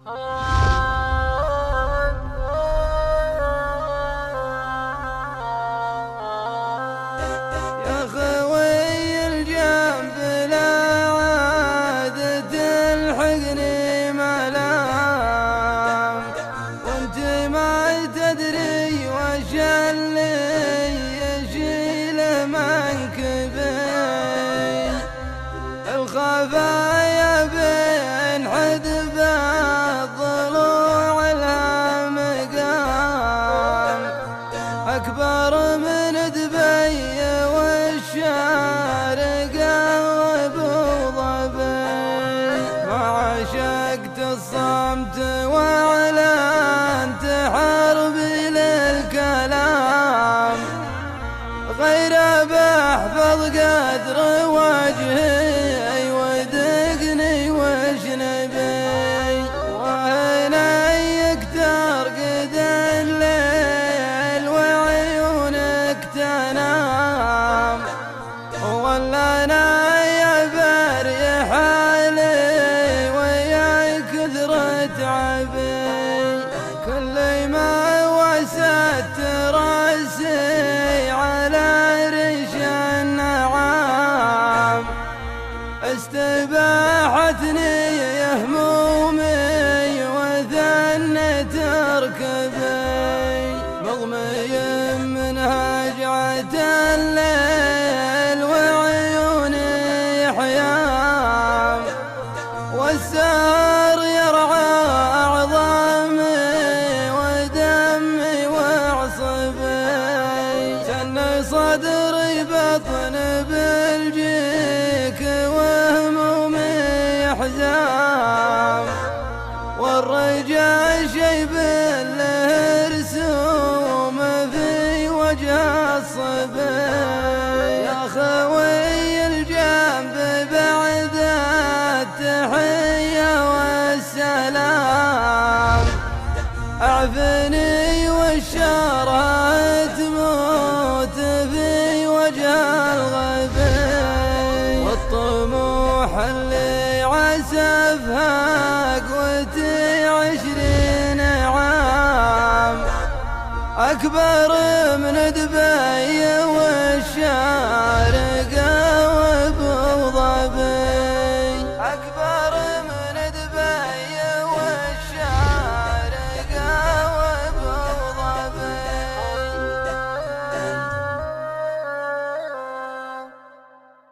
يا خوي الجنب لا عاد تلحقني ملام، وانت ما تدري وش اللي يشيل منكبي. الخفايا بين حدب الضلوع لها مقام أكبر من دبي والشارقة وابو ظبي. ما عشقت الصمت واعلنت حربي للكلام، غير بحفظ قدر وجهي ودقني وجنبي. وهنا يكتر قد الليل وعيونك تنام، ولا انا يا بري حالي ويا كثرة عبي. كل ما وسدت راسي على ريش النعام، استباحتني همومي وثنت ركبي. مغمي من هجعة الليل وعيوني حيام، والسهر يرعى أعظامي ودمي وعصبي. سن صدري بطن بالجيك وهمومي حزام، والرجاء شيب له رسوم في وجه الصبي. يا خوي الجنب بعد التحية والسلام، اعفني والشارة تموت في وجه الغبي. والطموح اللي عسفها قوتي 20 عام، أكبر من دبي والشارقة